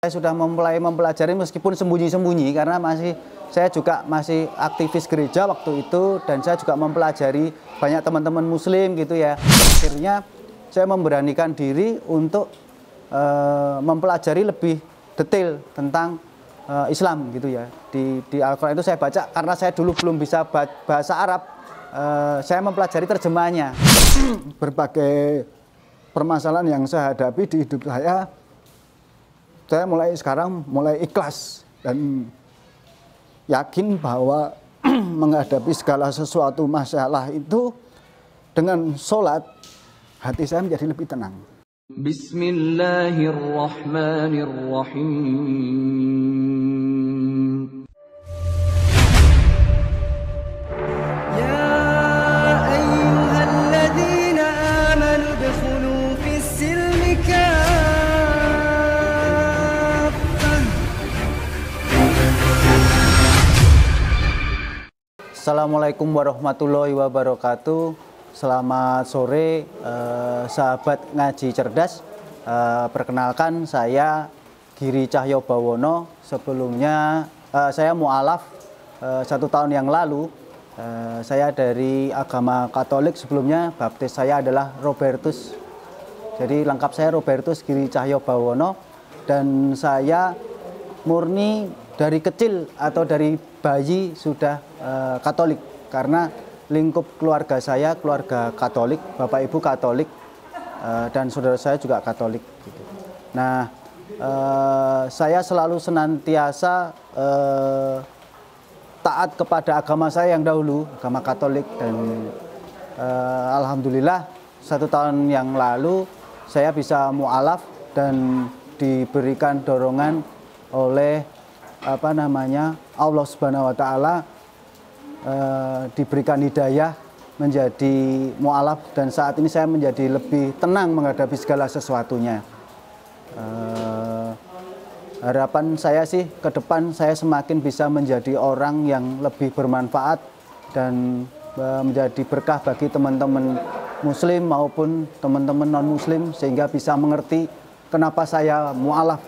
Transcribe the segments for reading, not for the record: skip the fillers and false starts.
Saya sudah mulai mempelajari meskipun sembunyi-sembunyi karena saya juga masih aktivis gereja waktu itu, dan saya juga mempelajari banyak teman-teman muslim gitu ya. Akhirnya saya memberanikan diri untuk mempelajari lebih detail tentang Islam gitu ya. Di Al-Quran itu saya baca, karena saya dulu belum bisa bahasa Arab, saya mempelajari terjemahnya. Berbagai permasalahan yang saya hadapi di hidup saya mulai sekarang ikhlas dan yakin bahwa menghadapi segala sesuatu masalah itu dengan sholat, hati saya menjadi lebih tenang. Bismillahirrahmanirrahim. Ya ayyuhalladzina amanu udkhulu fis silmi Assalamualaikum warahmatullahi wabarakatuh. Selamat sore sahabat ngaji cerdas. Perkenalkan, saya Giri Cahyo Bawono. Sebelumnya saya mu'alaf 1 tahun yang lalu. Saya dari agama Katolik. Sebelumnya baptis saya adalah Robertus. Jadi lengkap saya Robertus Giri Cahyo Bawono. Dan saya murni dari kecil atau dari bayi sudah Katolik, karena lingkup keluarga saya keluarga Katolik, bapak ibu Katolik, dan saudara saya juga Katolik gitu. Nah, saya selalu senantiasa taat kepada agama saya yang dahulu, agama Katolik, dan alhamdulillah 1 tahun yang lalu saya bisa mu'alaf dan diberikan dorongan oleh Allah Subhanahu wa Ta'ala, diberikan hidayah menjadi mu'alaf, dan saat ini saya menjadi lebih tenang menghadapi segala sesuatunya. Harapan saya sih ke depan saya semakin bisa menjadi orang yang lebih bermanfaat dan menjadi berkah bagi teman-teman muslim maupun teman-teman non muslim, sehingga bisa mengerti kenapa saya mu'alaf,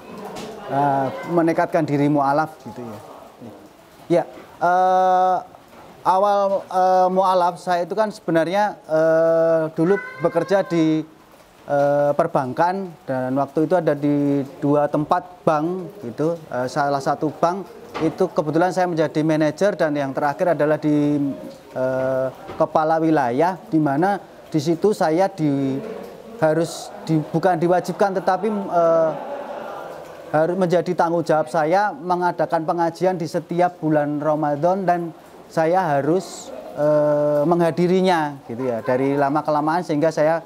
menekatkan diri mu'alaf gitu ya. Ya, awal mu'alaf saya itu kan sebenarnya dulu bekerja di perbankan, dan waktu itu ada di 2 tempat bank gitu. Salah satu bank itu kebetulan saya menjadi manajer, dan yang terakhir adalah di kepala wilayah, di mana di situ saya bukan diwajibkan, tetapi harus menjadi tanggung jawab saya mengadakan pengajian di setiap bulan Ramadan, dan saya harus menghadirinya gitu ya. Dari lama kelamaan sehingga saya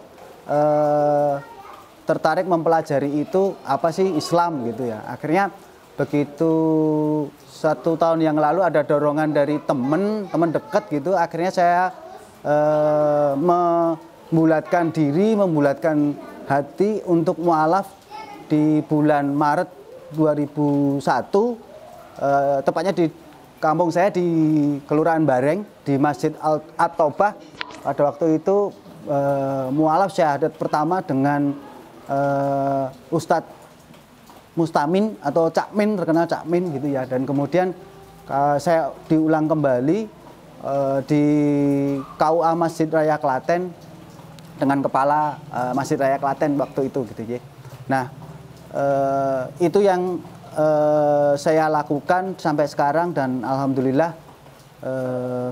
tertarik mempelajari itu apa sih Islam gitu ya. Akhirnya begitu 1 tahun yang lalu ada dorongan dari teman dekat gitu, akhirnya saya membulatkan diri, membulatkan hati untuk mu'alaf di bulan Maret 2001, tepatnya di kampung saya di Kelurahan Bareng, di Masjid At-Taubah. Pada waktu itu mu'alaf syahadat pertama dengan Ustadz Mustamin atau Cak Min, terkenal Cak Min gitu ya. Dan kemudian saya diulang kembali di KUA Masjid Raya Klaten dengan kepala Masjid Raya Klaten waktu itu gitu ya. Nah, itu yang saya lakukan sampai sekarang, dan alhamdulillah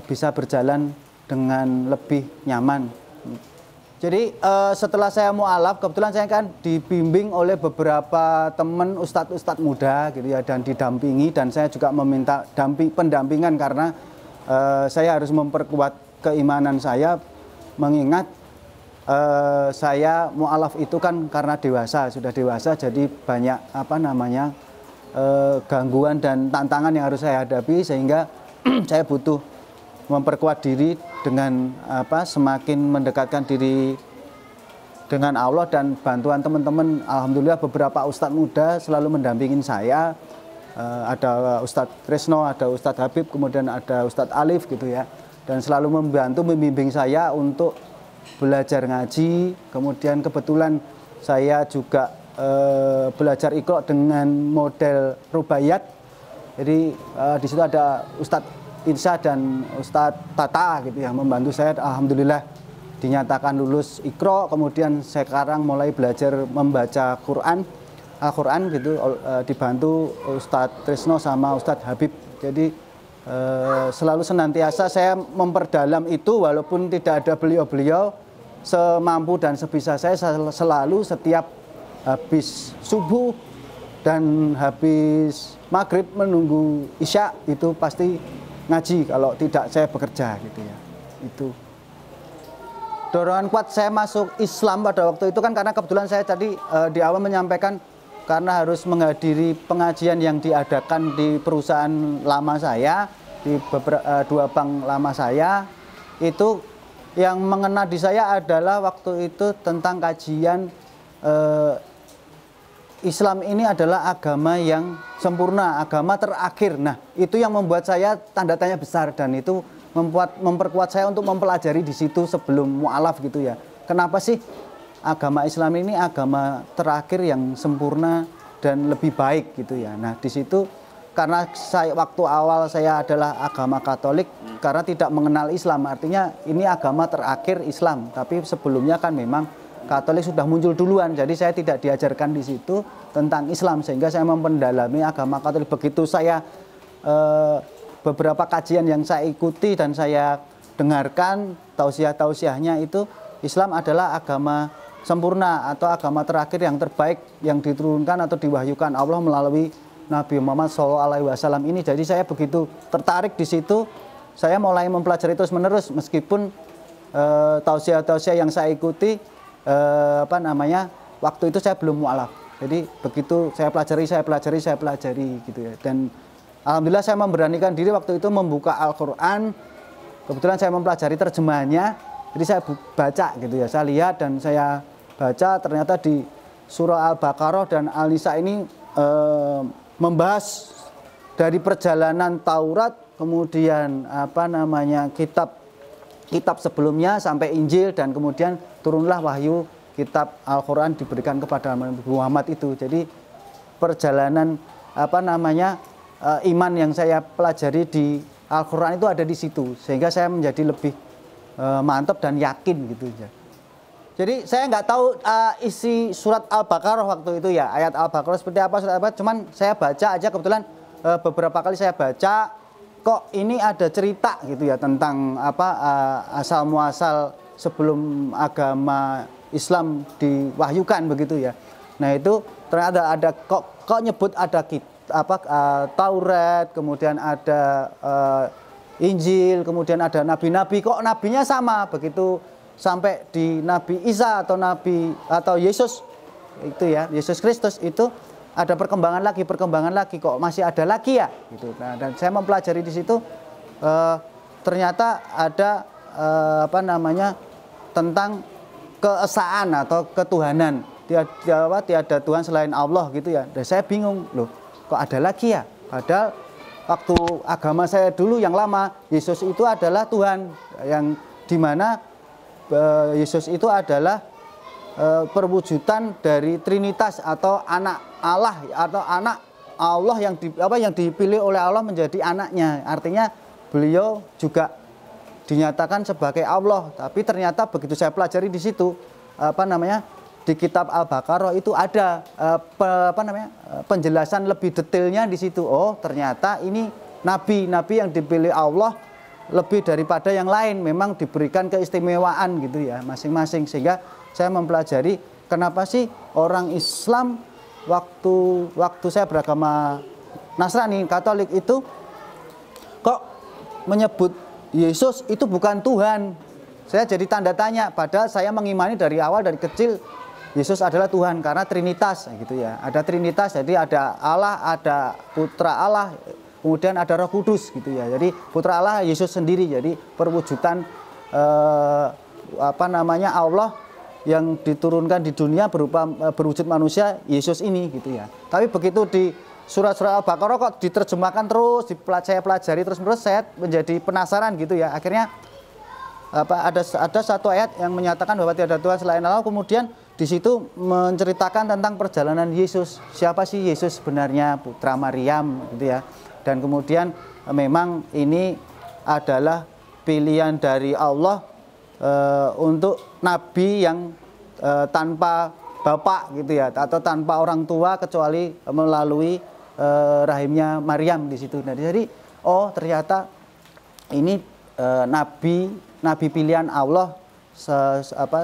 bisa berjalan dengan lebih nyaman. Jadi setelah saya mu'alaf, kebetulan saya kan dibimbing oleh beberapa teman ustadz muda gitu ya, dan didampingi, dan saya juga meminta pendampingan karena saya harus memperkuat keimanan saya, mengingat saya mu'alaf itu kan karena sudah dewasa, jadi banyak gangguan dan tantangan yang harus saya hadapi, sehingga saya butuh memperkuat diri dengan semakin mendekatkan diri dengan Allah dan bantuan teman-teman. Alhamdulillah beberapa ustadz muda selalu mendampingin saya. Ada Ustadz Tresno, ada Ustadz Habib, kemudian ada Ustadz Alif gitu ya, dan selalu membimbing saya untuk belajar ngaji. Kemudian kebetulan saya juga belajar Iqra dengan model rubaiyat. Jadi di situ ada Ustadz Insya dan Ustadz Tata gitu ya, membantu saya. Alhamdulillah dinyatakan lulus Iqra. Kemudian sekarang mulai belajar membaca Al-Quran gitu, dibantu Ustadz Trisno sama Ustadz Habib. Jadi selalu senantiasa saya memperdalam itu, walaupun tidak ada beliau-beliau, semampu dan sebisa saya selalu setiap habis subuh dan habis maghrib menunggu isya itu pasti ngaji, kalau tidak saya bekerja gitu ya. Itu dorongan kuat saya masuk Islam pada waktu itu kan karena kebetulan saya tadi di awal menyampaikan karena harus menghadiri pengajian yang diadakan di perusahaan lama saya, di dua bank lama saya. Itu yang mengena di saya adalah waktu itu tentang kajian Islam ini adalah agama yang sempurna, agama terakhir. Nah, itu yang membuat saya tanda tanya besar, dan itu memperkuat saya untuk mempelajari di situ sebelum mu'alaf gitu ya. Kenapa sih agama Islam ini agama terakhir yang sempurna dan lebih baik gitu ya. Nah, di situ karena waktu awal saya adalah agama Katolik karena tidak mengenal Islam, artinya ini agama terakhir Islam, tapi sebelumnya kan memang Katolik sudah muncul duluan, jadi saya tidak diajarkan di situ tentang Islam, sehingga saya mempendalami agama Katolik. Begitu saya beberapa kajian yang saya ikuti dan saya dengarkan tausiah-tausiahnya, itu Islam adalah agama sempurna atau agama terakhir yang terbaik yang diturunkan atau diwahyukan Allah melalui Nabi Muhammad SAW ini. Jadi saya begitu tertarik di situ, saya mulai mempelajari terus menerus meskipun tausiah-tausiah yang saya ikuti waktu itu saya belum mu'alaf. Jadi begitu saya pelajari gitu ya. Dan alhamdulillah saya memberanikan diri waktu itu membuka Al-Quran. Kebetulan saya mempelajari terjemahannya, jadi saya baca gitu ya. Saya lihat dan saya baca, ternyata di surah Al-Baqarah dan Al-Nisa ini membahas dari perjalanan Taurat, kemudian kitab sebelumnya sampai Injil, dan kemudian turunlah wahyu kitab Al-Quran diberikan kepada Muhammad itu. Jadi perjalanan iman yang saya pelajari di Al-Quran itu ada di situ, sehingga saya menjadi lebih mantap dan yakin gitu ya. Jadi saya nggak tahu isi surat Al-Baqarah waktu itu ya, ayat Al-Baqarah seperti apa, surat apa, cuman saya baca aja, kebetulan beberapa kali saya baca, kok ini ada cerita gitu ya tentang asal muasal sebelum agama Islam diwahyukan begitu ya. Nah itu ternyata ada kok nyebut ada Taurat, kemudian ada Injil, kemudian ada nabi-nabi, kok nabinya sama begitu sampai di Nabi Isa atau Yesus itu ya, Yesus Kristus itu ada perkembangan lagi, kok masih ada lagi ya gitu. Nah, dan saya mempelajari di situ ternyata ada tentang keesaan atau ketuhanan, tiada Tuhan selain Allah gitu ya. Dan saya bingung, loh kok ada lagi ya, padahal waktu agama saya dulu yang lama, Yesus itu adalah Tuhan, yang dimana Yesus itu adalah perwujudan dari Trinitas atau anak Allah, atau anak Allah yang dipilih oleh Allah menjadi anaknya. Artinya beliau juga dinyatakan sebagai Allah. Tapi ternyata begitu saya pelajari di situ, di kitab Al-Baqarah itu ada penjelasan lebih detailnya di situ. Oh, ternyata ini nabi yang dipilih Allah lebih daripada yang lain, memang diberikan keistimewaan gitu ya masing-masing. Sehingga saya mempelajari kenapa sih orang Islam waktu saya beragama Nasrani, Katolik itu kok menyebut Yesus itu bukan Tuhan. Saya jadi tanda tanya, padahal saya mengimani dari awal, dari kecil Yesus adalah Tuhan karena Trinitas gitu ya. Ada Trinitas, jadi ada Allah, ada Putra Allah, kemudian ada Roh Kudus gitu ya. Jadi Putra Allah Yesus sendiri, jadi perwujudan Allah yang diturunkan di dunia berupa berwujud manusia, Yesus ini gitu ya. Tapi begitu di surat-surat Al-Baqarah kok diterjemahkan terus, saya pelajari terus-menerus, saya menjadi penasaran gitu ya. Akhirnya ada satu ayat yang menyatakan bahwa tiada Tuhan selain Allah, kemudian di situ menceritakan tentang perjalanan Yesus. Siapa sih Yesus sebenarnya, putra Maryam gitu ya. Dan kemudian memang ini adalah pilihan dari Allah untuk nabi yang tanpa bapak gitu ya, atau tanpa orang tua kecuali melalui rahimnya Maryam di situ. Nah, jadi ternyata ini nabi pilihan Allah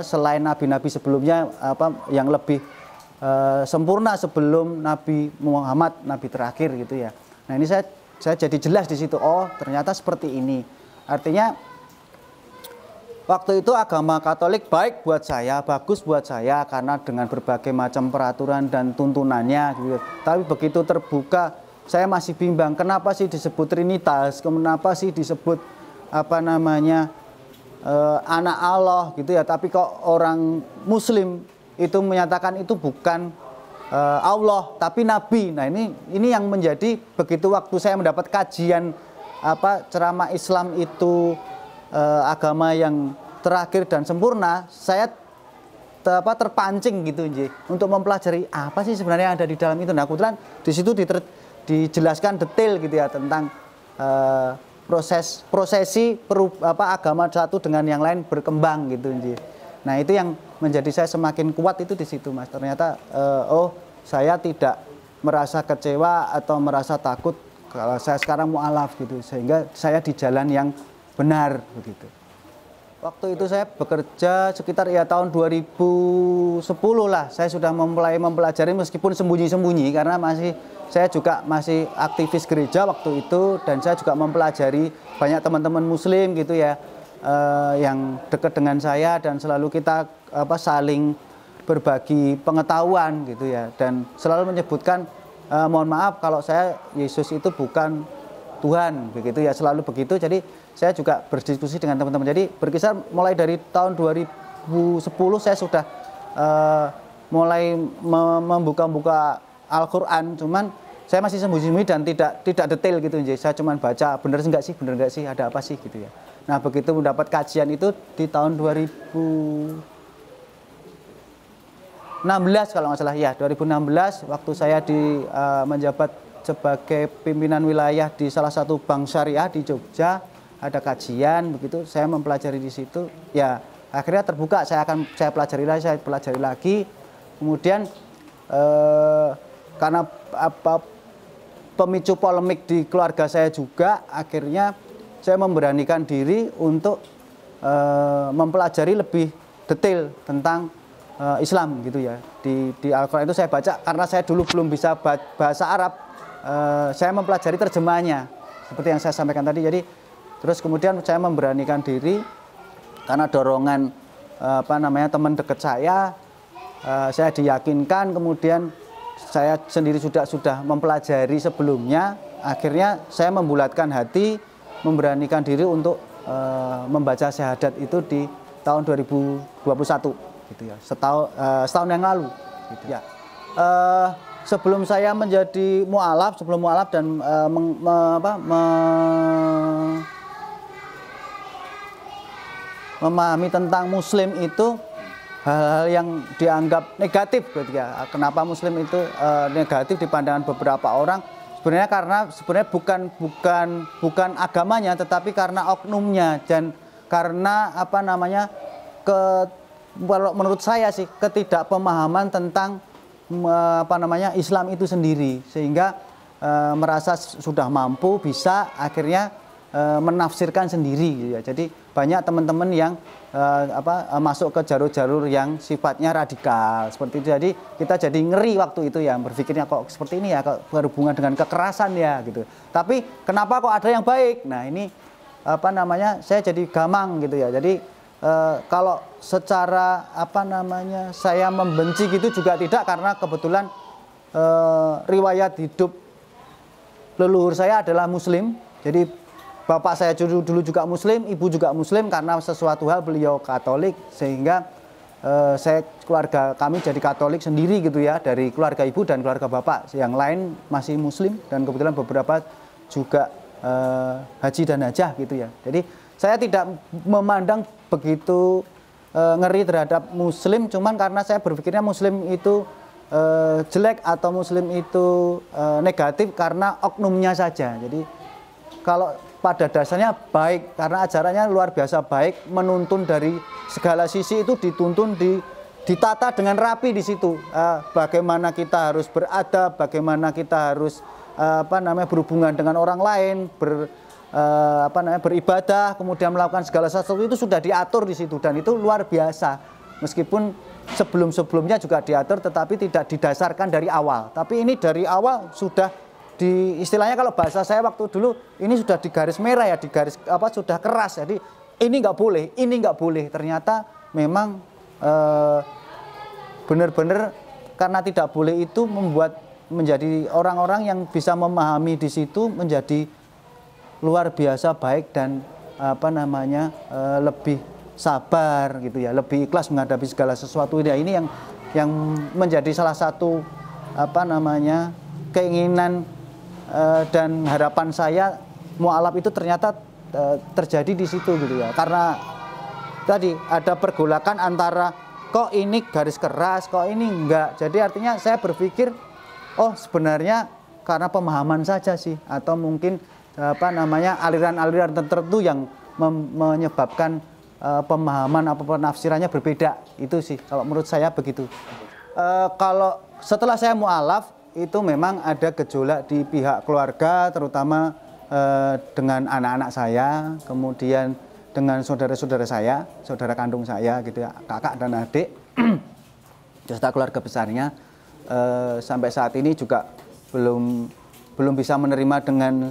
selain nabi-nabi sebelumnya yang lebih sempurna sebelum Nabi Muhammad, nabi terakhir gitu ya. Nah, ini saya jadi jelas di situ. Ternyata seperti ini. Artinya waktu itu agama Katolik baik buat saya, bagus buat saya karena dengan berbagai macam peraturan dan tuntunannya gitu. Tapi begitu terbuka, saya masih bimbang, kenapa sih disebut Trinitas? Kenapa sih disebut anak Allah gitu ya? Tapi kok orang Muslim itu menyatakan itu bukan Allah tapi nabi. Nah, ini yang menjadi begitu waktu saya mendapat kajian ceramah Islam itu agama yang terakhir dan sempurna, saya terpancing gitu untuk mempelajari apa sih sebenarnya yang ada di dalam itu. Nah, kebetulan di situ dijelaskan detail gitu ya tentang prosesi agama satu dengan yang lain berkembang gitu. Nah, itu yang menjadi saya semakin kuat itu di situ, Mas. Ternyata saya tidak merasa kecewa atau merasa takut kalau saya sekarang mu'alaf gitu, sehingga saya di jalan yang benar begitu. Waktu itu saya bekerja sekitar tahun 2010 lah. Saya sudah mulai mempelajari meskipun sembunyi-sembunyi karena saya juga masih aktivis gereja waktu itu, dan saya juga mempelajari banyak teman-teman muslim gitu ya yang dekat dengan saya, dan selalu kita saling berbagi pengetahuan gitu ya, dan selalu menyebutkan mohon maaf kalau Yesus itu bukan Tuhan begitu ya, selalu begitu. Jadi saya juga berdiskusi dengan teman-teman. Jadi berkisar mulai dari tahun 2010 saya sudah mulai membuka Al-Qur'an, cuman saya masih sembunyi-sembunyi dan tidak detail gitu. Jadi saya cuman baca bener enggak sih, ada apa sih gitu ya. Nah, begitu mendapat kajian itu di tahun 2016 kalau nggak salah ya, 2016 waktu saya menjabat sebagai pimpinan wilayah di salah satu bank syariah di Jogja, ada kajian begitu, saya mempelajari di situ ya, akhirnya terbuka, saya pelajari lagi. Kemudian karena pemicu polemik di keluarga saya juga, akhirnya saya memberanikan diri untuk mempelajari lebih detail tentang Islam gitu ya. Di Al-Quran itu saya baca, karena saya dulu belum bisa bahasa Arab, saya mempelajari terjemahnya seperti yang saya sampaikan tadi. Jadi terus kemudian saya memberanikan diri karena dorongan teman dekat saya diyakinkan, kemudian saya sendiri sudah mempelajari sebelumnya. Akhirnya saya membulatkan hati, memberanikan diri untuk membaca syahadat itu di tahun 2021 gitu ya, setahun yang lalu gitu ya. Sebelum saya menjadi mu'alaf, dan memahami tentang muslim itu hal-hal yang dianggap negatif gitu ya. Kenapa muslim itu negatif di pandangan beberapa orang? Sebenarnya karena bukan agamanya, tetapi karena oknumnya, dan karena menurut saya sih ketidakpemahaman tentang Islam itu sendiri, sehingga merasa sudah mampu, bisa akhirnya menafsirkan sendiri gitu ya. Jadi banyak teman-teman yang masuk ke jalur-jalur yang sifatnya radikal seperti itu. Jadi kita jadi ngeri waktu itu ya, berpikirnya kok seperti ini ya, kok berhubungan dengan kekerasan ya gitu. Tapi kenapa kok ada yang baik? Nah, ini saya jadi gamang gitu ya. Jadi kalau secara saya membenci gitu juga tidak, karena kebetulan riwayat hidup leluhur saya adalah muslim. Jadi bapak saya dulu juga muslim, ibu juga muslim, karena sesuatu hal beliau Katolik, sehingga keluarga kami jadi Katolik sendiri gitu ya, dari keluarga ibu dan keluarga bapak yang lain masih muslim, dan kebetulan beberapa juga haji dan hajah gitu ya. Jadi saya tidak memandang begitu ngeri terhadap muslim, cuman karena saya berpikirnya muslim itu jelek atau muslim itu negatif karena oknumnya saja. Jadi kalau pada dasarnya baik, karena ajarannya luar biasa baik, menuntun dari segala sisi itu dituntun, ditata dengan rapi di situ. Bagaimana kita harus beradab, bagaimana kita harus berhubungan dengan orang lain, beribadah, kemudian melakukan segala sesuatu itu sudah diatur di situ, dan itu luar biasa. Meskipun sebelum-sebelumnya juga diatur, tetapi tidak didasarkan dari awal. Tapi ini dari awal sudah istilahnya kalau bahasa saya waktu dulu ini sudah di garis merah ya, di garis sudah keras. Jadi ini nggak boleh, ini nggak boleh. Ternyata memang benar-benar karena tidak boleh itu membuat menjadi orang-orang yang bisa memahami di situ menjadi luar biasa baik dan lebih sabar gitu ya, lebih ikhlas menghadapi segala sesuatu. Ini yang menjadi salah satu keinginan dan harapan saya mu'alaf itu ternyata terjadi di situ gitu ya. Karena tadi ada pergolakan antara kok ini garis keras, kok ini enggak. Jadi artinya saya berpikir oh sebenarnya karena pemahaman saja sih, atau mungkin aliran-aliran tertentu yang menyebabkan pemahaman atau penafsirannya berbeda. Itu sih kalau menurut saya begitu. Kalau setelah saya mu'alaf itu memang ada gejolak di pihak keluarga, terutama dengan anak-anak saya, kemudian dengan saudara-saudara saya, saudara kandung saya gitu ya, kakak dan adik, beserta keluarga besarnya. Sampai saat ini juga belum bisa menerima dengan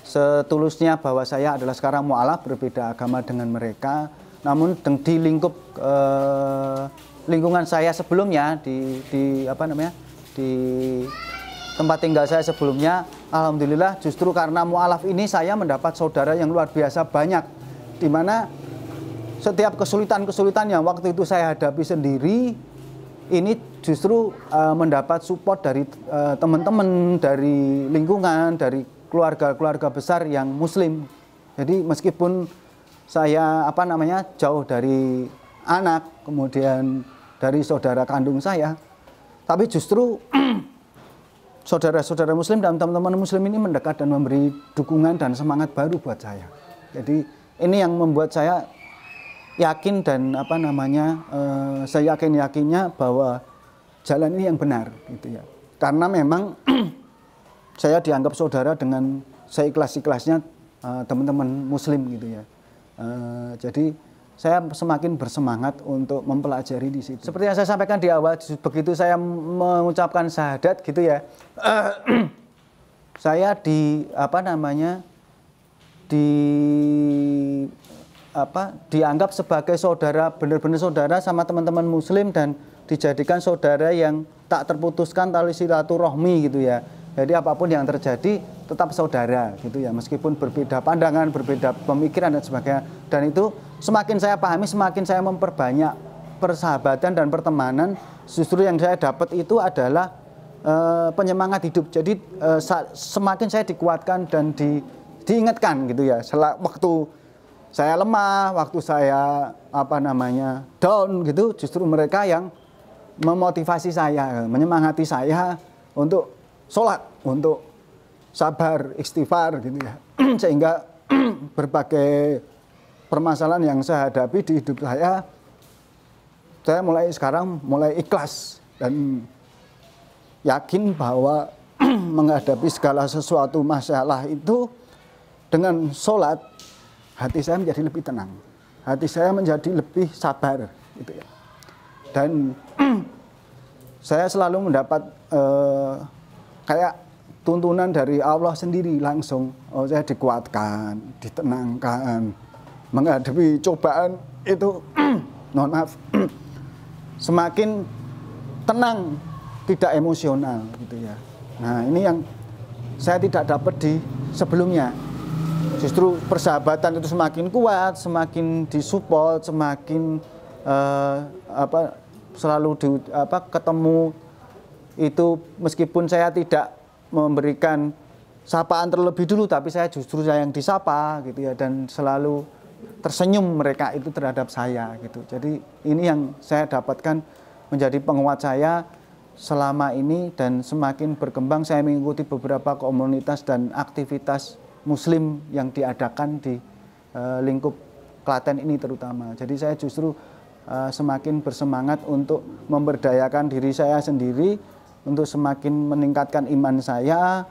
setulusnya bahwa saya adalah sekarang mu'alaf, berbeda agama dengan mereka. Namun di lingkup lingkungan saya sebelumnya di tempat tinggal saya sebelumnya, alhamdulillah justru karena mu'alaf ini saya mendapat saudara yang luar biasa banyak, di mana setiap kesulitan-kesulitan yang waktu itu saya hadapi sendiri ini justru mendapat support dari teman-teman, dari lingkungan, dari keluarga-keluarga besar yang muslim. Jadi meskipun saya jauh dari anak, kemudian dari saudara kandung saya, tapi justru saudara-saudara muslim dan teman-teman muslim ini mendekat dan memberi dukungan dan semangat baru buat saya. Jadi ini yang membuat saya yakin dan saya yakinnya bahwa jalan ini yang benar gitu ya. Karena memang saya dianggap saudara dengan seikhlas-ikhlasnya teman-teman muslim gitu ya. Jadi saya semakin bersemangat untuk mempelajari di situ. Seperti yang saya sampaikan di awal, begitu saya mengucapkan syahadat gitu ya, saya dianggap sebagai saudara, benar-benar saudara sama teman-teman muslim, dan dijadikan saudara yang tak terputuskan tali silaturahmi gitu ya. Jadi apapun yang terjadi tetap saudara gitu ya, meskipun berbeda pandangan, berbeda pemikiran dan sebagainya. Dan itu semakin saya pahami, semakin saya memperbanyak persahabatan dan pertemanan. Justru yang saya dapat itu adalah penyemangat hidup. Jadi semakin saya dikuatkan dan diingatkan gitu ya. Waktu saya lemah, waktu saya down gitu, justru mereka yang memotivasi saya, menyemangati saya untuk sholat, untuk sabar, istighfar gitu ya. Sehingga berbagai permasalahan yang saya hadapi di hidup saya mulai sekarang mulai ikhlas dan yakin bahwa menghadapi segala sesuatu masalah itu dengan sholat, hati saya menjadi lebih tenang, hati saya menjadi lebih sabar gitu ya. Dan saya selalu mendapat kayak tuntunan dari Allah sendiri langsung. Saya dikuatkan, ditenangkan, menghadapi cobaan itu mohon maaf semakin tenang, tidak emosional gitu ya. Nah ini yang saya tidak dapat di sebelumnya. Justru persahabatan itu semakin kuat, semakin disupport, semakin selalu ketemu itu, meskipun saya tidak memberikan sapaan terlebih dulu, tapi saya justru yang disapa gitu ya, dan selalu tersenyum mereka itu terhadap saya gitu. Jadi ini yang saya dapatkan menjadi penguat saya selama ini, dan semakin berkembang saya mengikuti beberapa komunitas dan aktivitas muslim yang diadakan di lingkup Klaten ini terutama. Jadi saya justru semakin bersemangat untuk memberdayakan diri saya sendiri, untuk semakin meningkatkan iman saya,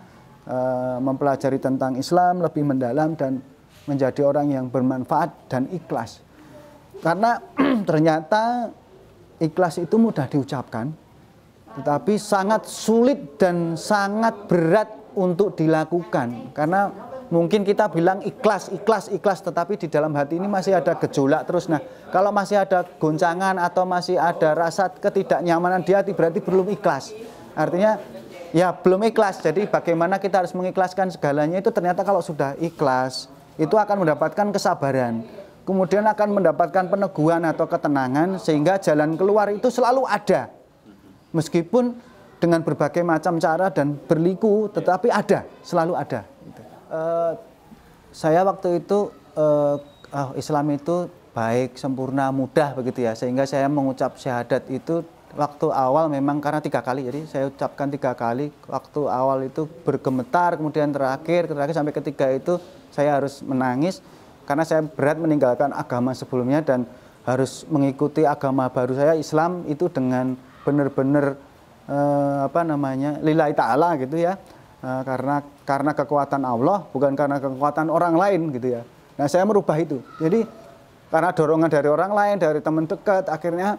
mempelajari tentang Islam lebih mendalam dan menjadi orang yang bermanfaat dan ikhlas. Karena ternyata ikhlas itu mudah diucapkan, tetapi sangat sulit dan sangat berat untuk dilakukan. Karena mungkin kita bilang ikhlas, ikhlas, ikhlas, tetapi di dalam hati ini masih ada gejolak terus. Nah, kalau masih ada goncangan atau masih ada rasa ketidaknyamanan di hati, berarti belum ikhlas. Artinya ya belum ikhlas. Jadi bagaimana kita harus mengikhlaskan segalanya itu, ternyata kalau sudah ikhlas itu akan mendapatkan kesabaran, kemudian akan mendapatkan peneguhan atau ketenangan, sehingga jalan keluar itu selalu ada. Meskipun dengan berbagai macam cara dan berliku, tetapi ada, selalu ada. Saya waktu itu Islam itu baik, sempurna, mudah begitu ya, sehingga saya mengucap syahadat itu waktu awal memang karena 3 kali, jadi saya ucapkan 3 kali. Waktu awal itu bergemetar, kemudian terakhir sampai ketiga itu saya harus menangis karena saya berat meninggalkan agama sebelumnya dan harus mengikuti agama baru saya, Islam itu dengan benar-benar lillahi ta'ala gitu ya, karena kekuatan Allah, bukan karena kekuatan orang lain gitu ya. Nah, saya merubah itu. Jadi karena dorongan dari orang lain, dari teman dekat, akhirnya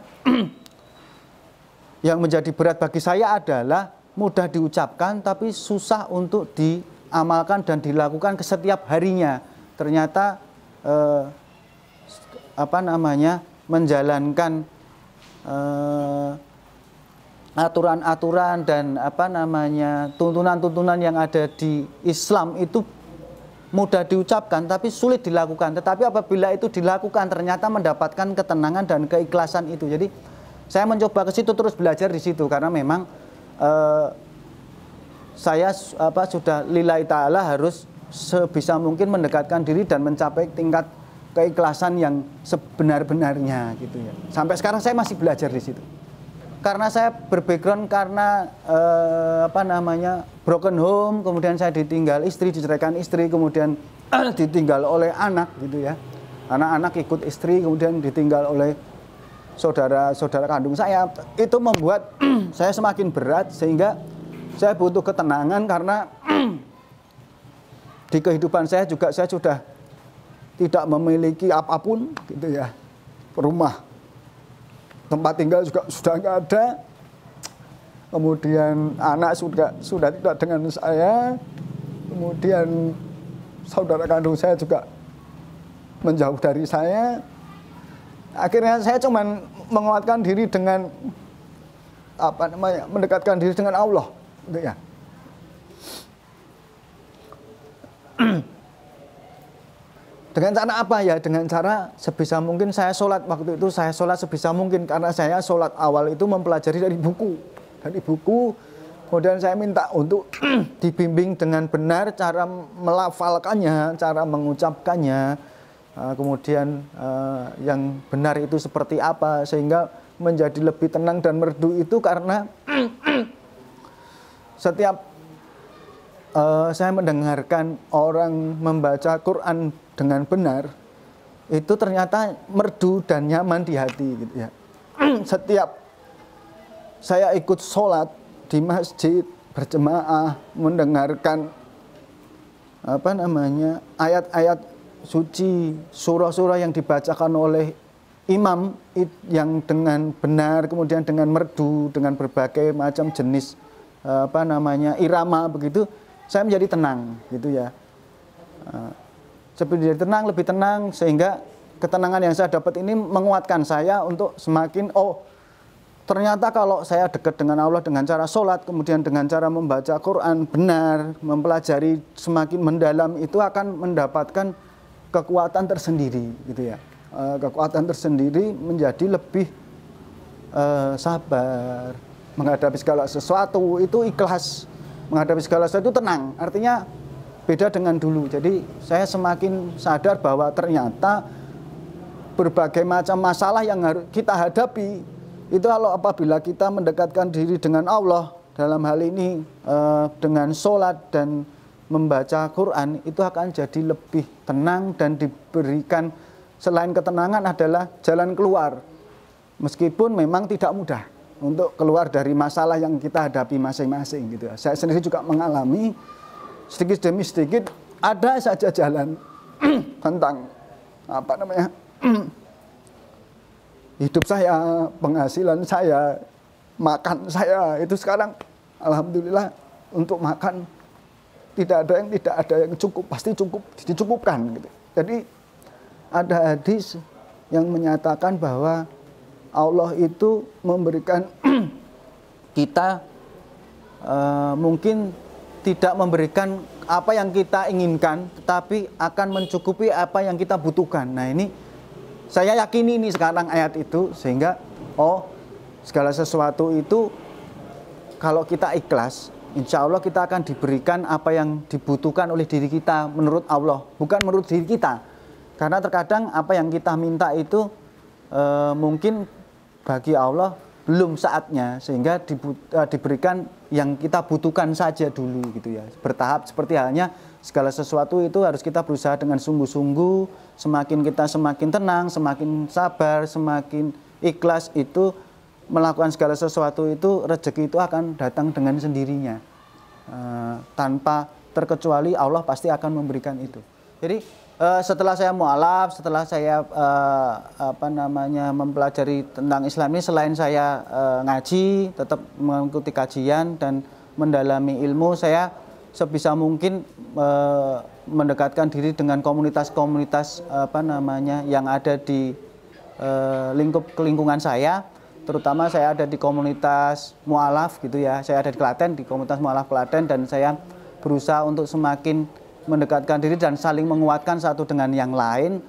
yang menjadi berat bagi saya adalah mudah diucapkan tapi susah untuk diamalkan dan dilakukan ke setiap harinya. Ternyata menjalankan aturan-aturan dan tuntunan-tuntunan yang ada di Islam itu mudah diucapkan tapi sulit dilakukan. Tetapi apabila itu dilakukan, ternyata mendapatkan ketenangan dan keikhlasan itu. Jadi saya mencoba ke situ, terus belajar di situ, karena memang saya sudah lillahi ta'ala harus sebisa mungkin mendekatkan diri dan mencapai tingkat keikhlasan yang sebenar-benarnya gitu ya. Sampai sekarang saya masih belajar di situ. Karena saya berbackground karena broken home, kemudian saya ditinggal istri, diceraikan istri, kemudian ditinggal oleh anak gitu ya. Anak-anak ikut istri, kemudian ditinggal oleh saudara kandung saya. Itu membuat saya semakin berat, sehingga saya butuh ketenangan karena di kehidupan saya juga saya sudah tidak memiliki apapun gitu ya. Rumah, tempat tinggal juga sudah nggak ada. Kemudian anak sudah tidak dengan saya. Kemudian saudara kandung saya juga menjauh dari saya. Akhirnya saya cuma menguatkan diri dengan mendekatkan diri dengan Allah, gitu ya. Dengan cara apa ya? Dengan cara sebisa mungkin saya sholat. Waktu itu saya sholat sebisa mungkin, karena saya sholat awal itu mempelajari dari buku. Kemudian saya minta untuk dibimbing dengan benar cara melafalkannya, cara mengucapkannya, kemudian yang benar itu seperti apa, sehingga menjadi lebih tenang dan merdu itu karena setiap saya mendengarkan orang membaca Quran dengan benar, itu ternyata merdu dan nyaman di hati gitu ya. Setiap saya ikut sholat di masjid berjemaah, mendengarkan ayat-ayat suci, surah-surah yang dibacakan oleh imam yang dengan benar, kemudian dengan merdu, dengan berbagai macam jenis irama begitu, saya menjadi tenang gitu ya. Jadi tenang, lebih tenang, sehingga ketenangan yang saya dapat ini menguatkan saya untuk semakin ternyata kalau saya dekat dengan Allah dengan cara sholat, kemudian dengan cara membaca Quran benar, mempelajari semakin mendalam, itu akan mendapatkan kekuatan tersendiri gitu ya. Kekuatan tersendiri menjadi lebih sabar menghadapi segala sesuatu, itu ikhlas menghadapi segala sesuatu, itu tenang. Artinya beda dengan dulu. Jadi saya semakin sadar bahwa ternyata berbagai macam masalah yang harus kita hadapi itu kalau apabila kita mendekatkan diri dengan Allah dalam hal ini dengan sholat dan membaca Quran itu akan jadi lebih tenang dan diberikan selain ketenangan adalah jalan keluar meskipun memang tidak mudah untuk keluar dari masalah yang kita hadapi masing-masing gitu ya. Saya sendiri juga mengalami sedikit demi sedikit ada saja jalan tentang apa namanya hidup saya, penghasilan saya, makan saya itu sekarang alhamdulillah untuk makan tidak ada yang cukup, pasti cukup, dicukupkan gitu. Jadi ada hadis yang menyatakan bahwa Allah itu memberikan kita mungkin tidak memberikan apa yang kita inginkan, tetapi akan mencukupi apa yang kita butuhkan. Nah ini saya yakini ini sekarang ayat itu sehingga segala sesuatu itu kalau kita ikhlas, insya Allah kita akan diberikan apa yang dibutuhkan oleh diri kita menurut Allah, bukan menurut diri kita. Karena terkadang apa yang kita minta itu mungkin bagi Allah belum saatnya, sehingga diberikan yang kita butuhkan saja dulu gitu ya. Bertahap seperti halnya segala sesuatu itu harus kita berusaha dengan sungguh-sungguh. Semakin kita semakin tenang, semakin sabar, semakin ikhlas itu melakukan segala sesuatu itu rezeki itu akan datang dengan sendirinya. Tanpa terkecuali Allah pasti akan memberikan itu. Jadi setelah saya mu'alaf, setelah saya mempelajari tentang Islam ini, selain saya ngaji, tetap mengikuti kajian dan mendalami ilmu, saya sebisa mungkin mendekatkan diri dengan komunitas-komunitas yang ada di lingkungan saya. Terutama saya ada di komunitas mu'alaf gitu ya. Saya ada di Klaten, di komunitas mu'alaf Klaten, dan saya berusaha untuk semakin mendekatkan diri dan saling menguatkan satu dengan yang lain,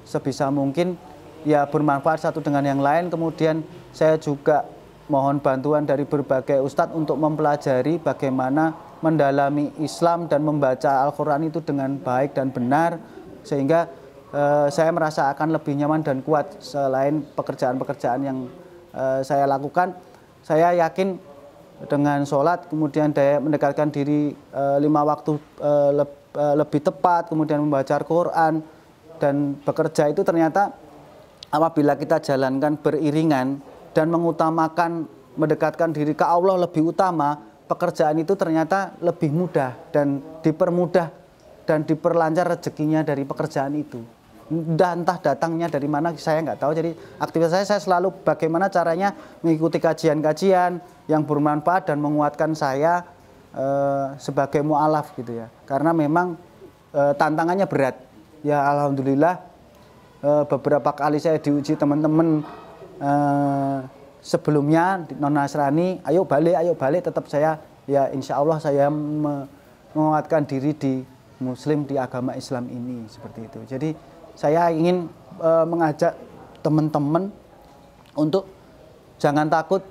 sebisa mungkin ya bermanfaat satu dengan yang lain. Kemudian saya juga mohon bantuan dari berbagai ustadz untuk mempelajari bagaimana mendalami Islam dan membaca Al-Quran itu dengan baik dan benar, sehingga saya merasa akan lebih nyaman dan kuat. Selain pekerjaan-pekerjaan yang saya lakukan, saya yakin dengan sholat, kemudian mendekatkan diri 5 waktu lebih tepat, kemudian membaca Al-Quran dan bekerja itu ternyata apabila kita jalankan beriringan dan mengutamakan mendekatkan diri ke Allah lebih utama, pekerjaan itu ternyata lebih mudah dan dipermudah dan diperlancar rezekinya dari pekerjaan itu. Entah datangnya dari mana saya nggak tahu. Jadi aktivitas saya selalu bagaimana caranya mengikuti kajian-kajian yang bermanfaat dan menguatkan saya sebagai mu'alaf gitu ya. Karena memang tantangannya berat. Ya alhamdulillah beberapa kali saya diuji teman-teman sebelumnya non Nasrani, ayo balik, tetap saya ya insya Allah saya menguatkan diri di Muslim, di agama Islam ini seperti itu. Jadi saya ingin mengajak teman-teman untuk jangan takut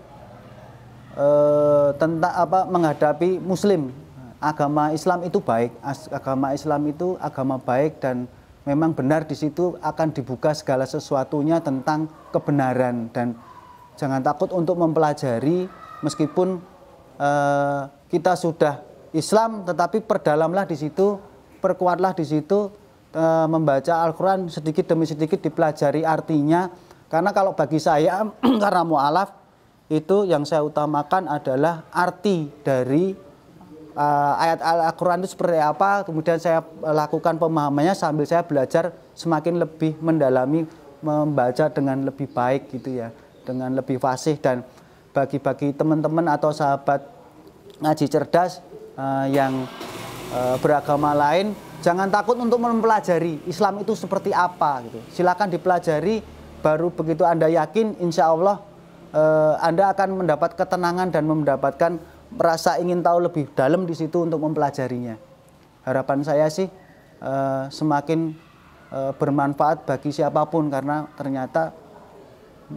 tentang menghadapi Muslim. Agama Islam itu baik, agama Islam itu agama baik, dan memang benar di situ akan dibuka segala sesuatunya tentang kebenaran. Dan jangan takut untuk mempelajari, meskipun kita sudah Islam, tetapi perdalamlah di situ, perkuatlah di situ. Membaca Al-Quran sedikit demi sedikit, dipelajari artinya. Karena kalau bagi saya karena mu'alaf itu yang saya utamakan adalah arti dari ayat Al-Quran itu seperti apa. Kemudian saya lakukan pemahamannya sambil saya belajar semakin lebih mendalami, membaca dengan lebih baik gitu ya, dengan lebih fasih. Dan bagi teman-teman atau sahabat ngaji cerdas yang beragama lain, jangan takut untuk mempelajari Islam itu seperti apa gitu. Silakan dipelajari, baru begitu Anda yakin, insya Allah Anda akan mendapat ketenangan dan mendapatkan merasa ingin tahu lebih dalam di situ untuk mempelajarinya. Harapan saya sih semakin bermanfaat bagi siapapun, karena ternyata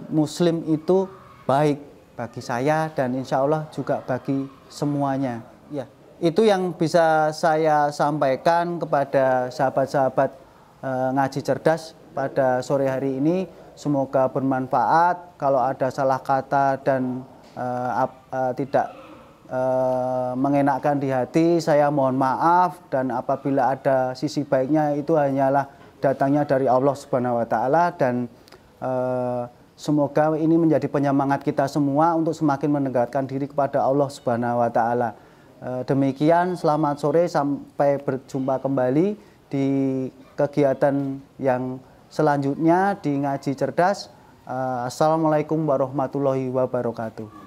Muslim itu baik bagi saya dan insya Allah juga bagi semuanya. Ya. Itu yang bisa saya sampaikan kepada sahabat-sahabat ngaji cerdas. pada sore hari ini. Semoga bermanfaat. Kalau ada salah kata dan tidak mengenakkan di hati, saya mohon maaf. Dan apabila ada sisi baiknya, itu hanyalah datangnya dari Allah Subhanahu wa Ta'ala. Dan semoga ini menjadi penyemangat kita semua untuk semakin mendekatkan diri kepada Allah Subhanahu wa Ta'ala. Demikian, selamat sore, sampai berjumpa kembali di kegiatan yang selanjutnya di Ngaji Cerdas. Assalamualaikum warahmatullahi wabarakatuh.